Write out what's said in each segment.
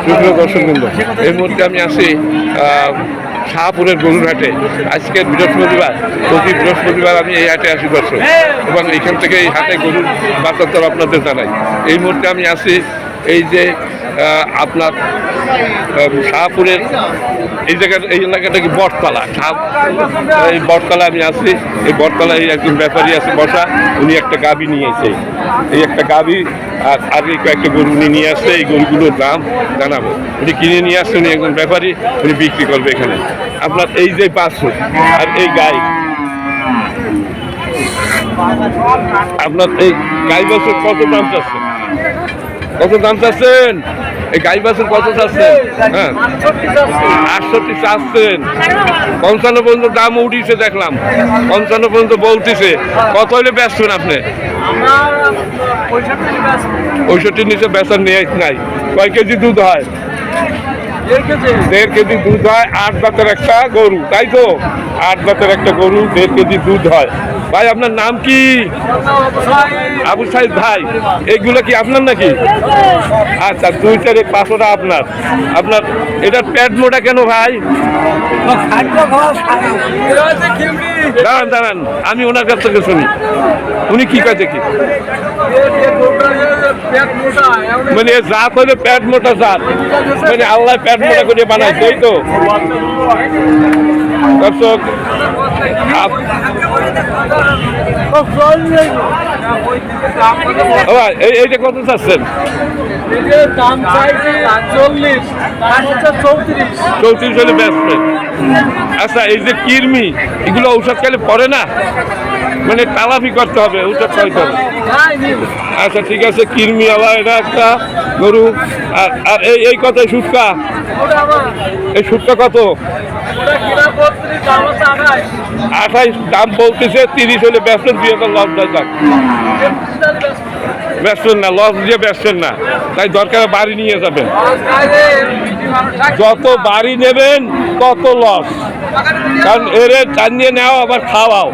সুপ্রিয় দর্শকবৃন্দ, এই মুহূর্তে আমি আছি শাহপুরের গরুর হাটে। আজকের বৃহস্পতিবার, প্রতি বৃহস্পতিবার আমি এই হাটে আসি দর্শক, এবং এইখান থেকে এই হাটে গরুর বাজার আপনাদের জানাই। এই মুহূর্তে আমি আছি এই যে আপনার শাহপুরের এই জায়গাটা, এই এলাকাটা কি বটতলা, এই বটতলা আমি আছি। এই বটতলায় একজন ব্যাপারী আছে বসা, উনি একটা গাভী নিয়েছে, এই একটা গাভী আর আগে কয়েকটা গরু উনি নিয়ে আসছে। এই গরুগুলোর দাম জানাবো। উনি কিনে নিয়ে আসছে, উনি একজন ব্যাপারী, উনি বিক্রি করবে এখানে। আপনার এই যে বাছুর আর এই গাই, আপনার এই গাই বাছুর কত দাম চাচ্ছেন? কত দাম চাচ্ছেন? এই গাই বাছুর কত চাচ্ছেন? হ্যাঁ, 68 চাচ্ছেন। 55 পর্যন্ত দাম উঠিছে দেখলাম, 55 পর্যন্ত বলতেছে। কত হলে বেচছেন আপনি? 65 নিচে বেচার নিয়ে নাই। কয় কেজি দুধ হয়? 1.5 কেজি দুধ হয়। 8 দাঁতের একটা গরু, তাই তো? 8 দাঁতের একটা গরু, 1.5 কেজি দুধ হয়। ভাই আপনার নাম কি? আবু সাইদ ভাই। এইগুলো কি আপনার নাকি? আচ্ছা, 2, 4, 5টা আপনার। আপনার এটার পেট মোটা কেন ভাই? দাঁড়ান দাঁড়ান, আমি ওনার কাছ থেকে শুনি। উনি কি কাজে কি মানে জাত হলে পেট মোটা জাত, মানে আল্লাহ পেট মোটা করে বানাইছে, এই তো দর্শক। এইটা কত চাচ্ছেন? 34 হলে বেচবেন। আচ্ছা, এই যে কিরমি, এগুলো ঔষধ খেলে পড়ে না, মানে তালাফি করতে হবে, ঔষধ খাইতে হবে। আচ্ছা ঠিক আছে, কিরমি আবার এটা একটা গরু। আর এই কত সুটকা? এই সুটকা কত? 28 দাম বলতেছে। 30 হলে বেচবেন, 2 লস যাক। বেচবেন না, লস দিয়ে বেচবেন না, তাই দরকার বাড়ি নিয়ে যাবেন। যত বাড়ি নেবেন তত লস, কারণ এর টানিয়ে নেওয়া আবার খাওয়াও,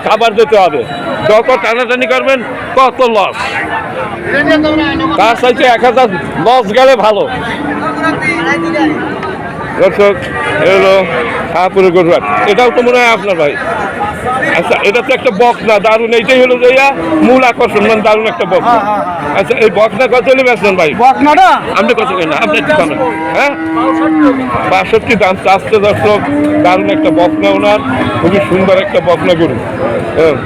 খাবার দিতে হবে। যত টানাটানি করবেন তত লস। তার চাইতে 1000 লস গেলে ভালো। দর্শক, এলো শাহপুরের গরুহাট। এটাও তো মনে হয় আপনার ভাই? আচ্ছা, এটা তো একটা বকনা, দারুণ। এইটাই হলো যে মূল আকর্ষণ, মানে দারুণ একটা বকনা। আচ্ছা, এই বকনা কত হলে বেচলেন ভাই? বকনাটা আপনি কত কেন? আপনি কি জানেন? হ্যাঁ, 62 দাম চাচ্ছে দর্শক। দারুণ একটা বকনা ওনার, খুবই সুন্দর একটা বকনা গরু। হ্যাঁ,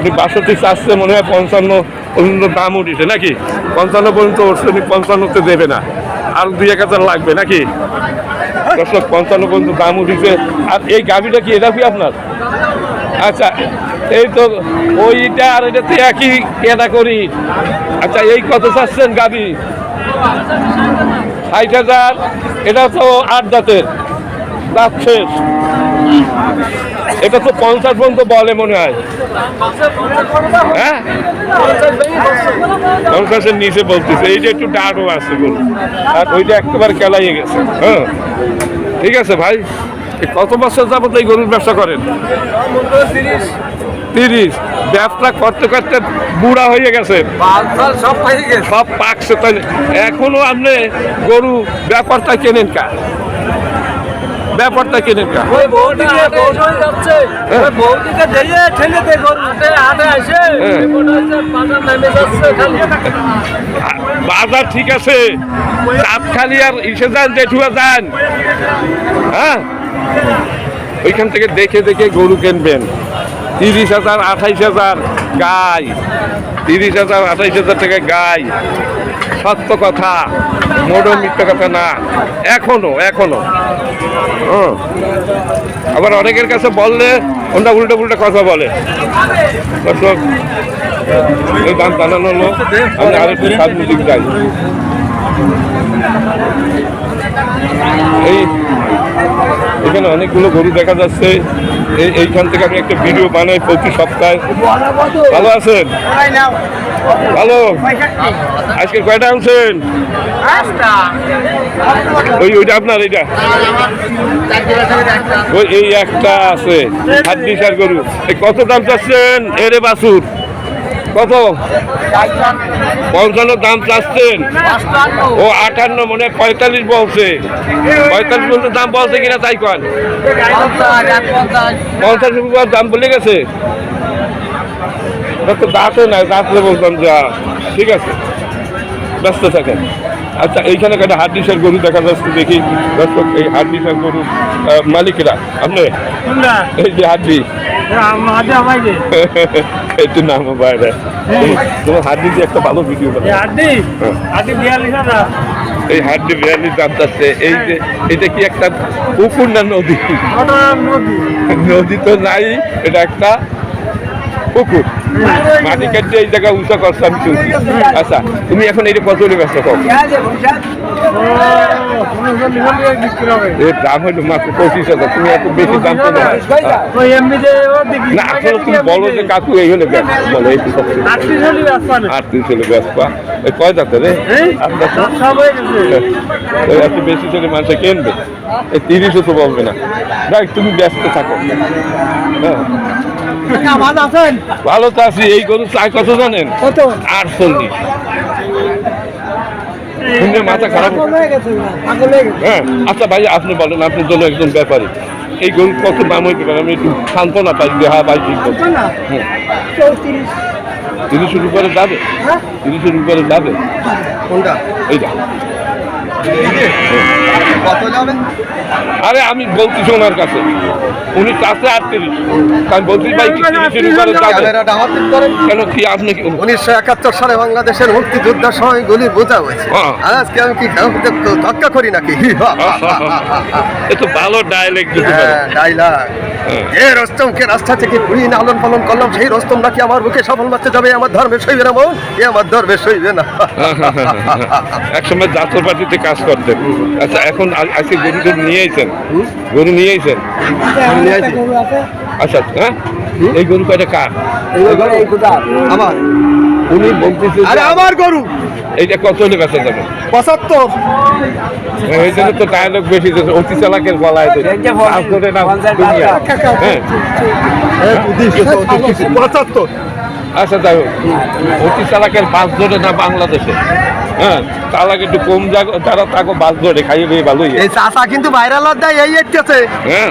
62 চাচ্ছে, মনে হয় 55 পর্যন্ত দাম উঠেছে নাকি? 55 পর্যন্ত উঠছে, 55তে দেবে না, আর 2-1000 লাগবে নাকি দর্শক? 55 পর্যন্ত দাম উঠেছে। আর এই গাভীটা কি, এটা কি আপনার? আচ্ছা, এই তো ওইটা আর এটাতে একই কেনা করি। আচ্ছা, এই কত চাচ্ছেন গাভী? 60,000। এটা তো 8 দাঁতের, দাঁত শেষ। এটা তো 50 পর্যন্ত বলে মনে হয়। হ্যাঁ, 50-এর নিচে বলতেছে। এইটা একটু ডাটও আছে বলুন, আর ওইটা একেবারে কেলাইয়ে গেছে। হ্যাঁ, ঠিক আছে ভাই। কত বছর যাবত এই গরুর ব্যবসা করেন? 30। ব্যবসা করতে করতে বুড়া হয়ে গেছে, সব পাকছে। তাই এখনো আপনি গরু ব্যাপারটা কেনেন কা? ব্যাপারটা কেনেন কা? বাজার ঠিক আছে, চাঁদখালি আর ইসে যান, জেঠুয়া যান। হ্যাঁ, ওইখান থেকে দেখে দেখে গরু কিনবেন। 30,000, 28,000 গাই, 30,000, 28,000 টাকা গাই। সত্য কথা, মোটো মিথ্যা কথা না। এখনো আবার অনেকের কাছে বললে ওটা উল্টো উল্টো কথা বলে। দর্শক, এই দাম জানানো হলো। আমি আরেকটু সামনের দিক যাই। এখানে অনেকগুলো গরু দেখা যাচ্ছে। এইখান থেকে আমি একটা ভিডিও বানাই প্রতি সপ্তাহে। ভালো আছেন? ভালো। আজকে কয়টা আনছেন? ওইটা আপনার? এইটা ওই এই একটা আছে, 7 গরু। কত দাম চাচ্ছেন এরে বাছুর? কত 55 দাম চাচ্ছেন? ও 58 মনে 45 বলছে। 45 বলতে দাম বলছে কিনা তাই কন। 50 রুপিয়ার দাম বলে গেছে। তো দাঁতও নাই, দাঁতলে বলতাম যা। ঠিক আছে, ব্যস্ত থাকেন। আচ্ছা, এইখানে একটা হাড্ডিসার গরু দেখা যাচ্ছে, দেখি দর্শক। এই হাড্ডিসার গরু মালিকরা আপনি? এই যে হাড্ডি একটু নাম বাইরে, তোমার হাড্ডি দিয়ে একটা ভালো ভিডিও করে। এই হাড্ডি 42 দাম চাচ্ছে। এই যে এটা কি একটা পুকুর না নদী? নদী তো নাই, এটা একটা পুকুর। মাটি কাটতে এই জায়গা উঁচা করছে আমি শুনছি। আচ্ছা, তুমি এখন এইটা কত হলে ব্যস্ত কম? এর দাম হইলো মাত্র 25,000। তুমি এত বেশি দাম তো না। আসলে তুমি বলো যে কাকু এই হলে বলো এই 38 হলে ব্যস্ত। কয় যাচ্ছে রে? এত বেশি চলে মানুষে কিনবে। এই 30ও তো বলবে না। দেখ তুমি ব্যস্ত থাকো। হ্যাঁ, ভালো তো আছি। এই গরু চাই কত জানেন? 48। শুনে মাথা খারাপ। হ্যাঁ, আচ্ছা ভাই আপনি বলেন, আপনার জন্য একজন ব্যাপারী, এই গরু কত দাম হইতে পারে? আমি একটু সান্ত্বনা পাই যে হ্যাঁ ভাই ঠিক বলছি। 30 উপরে যাবে? 30 উপরে যাবে কোনটা? এইটা আরে আমি বলতেছি ওনার কাছে, উনি চাচ্ছে 38। আমি বলছি ভাই 30 উপরে যাবে কেন? কি আপনি 1971 সালে বাংলাদেশের মুক্তিযোদ্ধার সময় গুলি বোঝা হয়েছে। আজকে আমি কি ধক্কা করি নাকি? এ তো ভালো ডায়লগ। ডায়লগ এ রস্তমকে রাস্তা থেকে ঘুরিয়ে লালন পালন করলাম, সেই রস্তম নাকি আমার বুকে সফল মারতে যাবে। আমার ধর্মে সইবে না মন, এ আমার ধর্মে সইবে না। একসময় জাতীয় পার্টিতে কাজ করতেন। আচ্ছা, এখন আজকে গরু টরু নিয়ে আইছেন? গরু নিয়ে আইছেন? আচ্ছা, হ্যাঁ, এই গরু কয়টা কার? আমার। উনি বলতেছে আমার গরু এইটা কত হলে বেচা যাবে? 75। এই জন্য তো ডায়লগ বেশি দিচ্ছে। অতি চালাকের গলায় 75। আচ্ছা, যাই হোক, অতি চালাকের বাস ধরে না বাংলাদেশে। হ্যাঁ, চালাক একটু কম যারা তাকে বাস ধরে খাইয়ে দিয়ে ভালোই। এই চাষা কিন্তু ভাইরাল দেয় এই এসেছে। হ্যাঁ,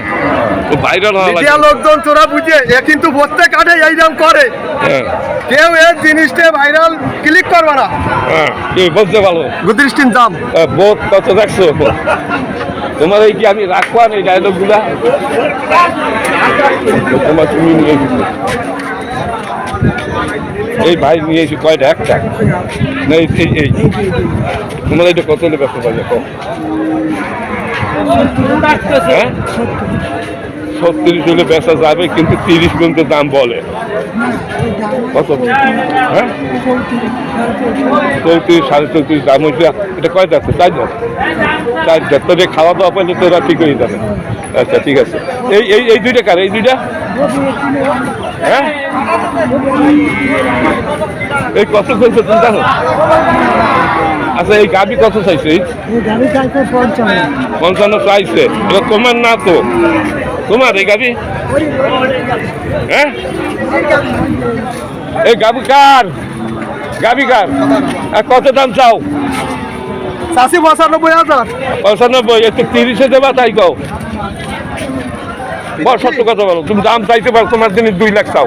ভাইরাল মিডিয়া লোকজন তোরা বুঝে, এ কিন্তু প্রত্যেক কাটে এইরকম করে। হ্যাঁ, কেউ এর জিনিসটা ভাইরাল ক্লিক করবে না। হ্যাঁ, কি বলতে ভালো গুদৃষ্টির দাম বোধ কত দেখছো? তোমার এই কি আমি রাখবা এই ডায়লগ গুলা? তোমার তুমি নিয়ে এসেছো, এই ভাই নিয়ে এসে কয়টা? একটা না, এই তোমার এইটা কত হলে ব্যস্ত পাই? হ্যাঁ, 36 হলে বেচা যাবে, কিন্তু 30 পর্যন্ত দাম বলে। কত? হ্যাঁ, 34, 34.5 দাম হয়েছে। এটা কয় যাচ্ছে? 4 যাচ্ছে। 4 যাচ্ছে। তোদের খাওয়া দাওয়া পাইলে তোরা ঠিক হয়ে যাবে। আচ্ছা, ঠিক আছে। এই দুইটা কার? এই দুইটা? হ্যাঁ, এই কত চলছে তুমি জানো? আচ্ছা, এই গাভি কত চাইছে? 55 চাইছে। এটা তোমার না তো? তোমার এই গাভি? হ্যাঁ, এই গাভি কার? গাভি কার? কত দাম চাও? 95,000। 95? একটু 30-এ দেবা তাই কও। সত্য কথা বলো, তুমি দাম চাইতে পারো, তোমার জিনিস 2 লাখ চাও।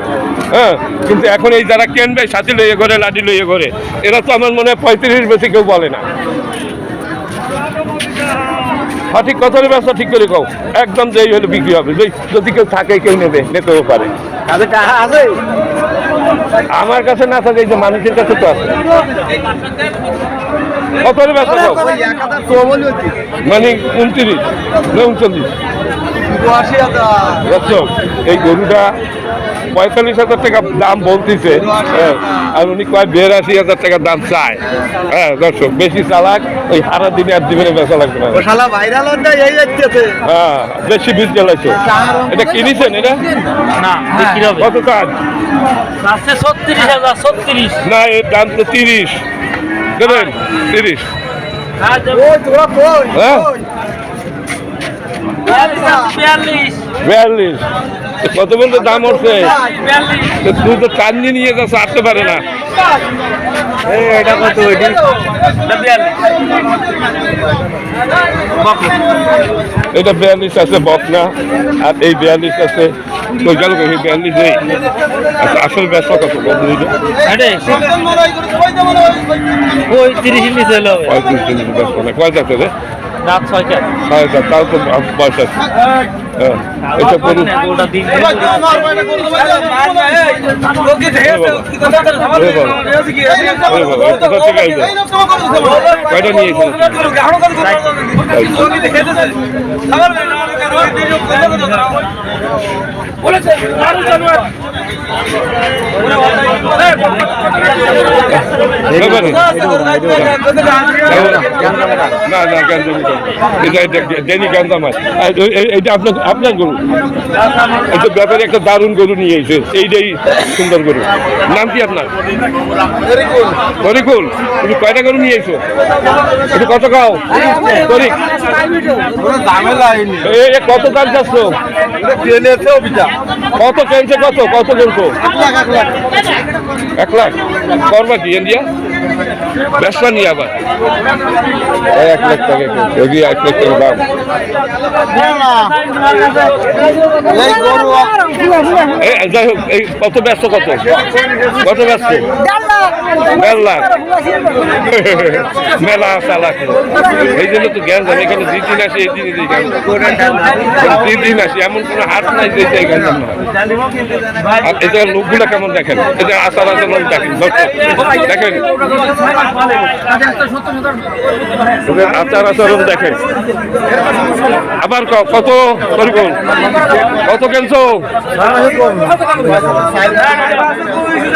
হ্যাঁ, কিন্তু এখন এই যারা কেনবে সাথে লইয়ে করে, লাঠি লইয়ে করে, এরা তো আমার মনে হয় 35 বেশি কেউ বলে না। সঠিক কথা ব্যবসা ঠিক করে কও, একদম যেই হলে বিক্রি হবে। যদি কেউ থাকে, কেউ নেবে, নিতেও পারে। আমার কাছে না থাকে, এই যে মানুষের কাছে তো আছে। কত হলে ব্যবসা কও? মানে 29 না 39? এই গরুটা 45,000 টাকা দাম বলতেছে। আর উনি কয় 82,000 টাকা দাম চায়। হ্যাঁ দর্শক, বেশি চালাক, ওই সারা দিনে আর জীবনে বেচা লাগবে না। হ্যাঁ, বেশি বীজ জ্বালাইছো। এটা কিনেছেন? এটা কত কাজ? না, এর দাম তো 30 দেবেন। 30? হ্যাঁ, 42। কত বলতে দাম উঠছে? তুই তো টান্নি নিয়ে যাচ্ছ, আসতে পারে না। এটা কত? এটা 42 আছে বকনা, আর এই 42 আছে। ওই গেল এই 42 নেই। আচ্ছা, আসল ব্যবসা কত? ওই 30 নিচে হলো। 35 ব্যবসা না। কয় যাচ্ছে রে? রাত 6টা। তাও তো বয়স আছে। হ্যাঁ, এটা করুন। ওটা দিন কয়টা নিয়েছিল? না না, ডেনি গান্ধা মাছ। এইটা আপনার গরু? এটা ব্যাপারে একটা দারুণ গরু নিয়ে এসে, এইটাই সুন্দর গরু। নাম কি আপনার? তরিকুল। তুমি কয়টা গরু নিয়ে এসো? এটা কত খাও? তরিক, কত দাম চাচ্ছ? কত কেনছে? কত কত কেনছো? 1 লাখ। করবা কি ইন্ডিয়া ব্যবসা নিয়ে আবার 1 লাখ টাকা? 1 লাখ টাকা দাম। যাই হোক, এই কত ব্যস্ত? কত কত ব্যস্ত? 1.5 লাখ। মেলা চালাক। এই জন্য তো জ্ঞান জানি, এখানে দিন আসে, এই দিনই দিই জ্ঞান দিন আসি। এমন কোনো হাট নাই যে জ্ঞান জান না। আর এই জায়গার লোকগুলো কেমন দেখেন, এই যে আচার আচরণ দেখেন, দেখেন আচার আচরণ দেখেন। আবার কত তরিকুল? কত কেনছো?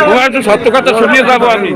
তোমার একটু সত্য কথা শুনিয়ে যাবো আমি।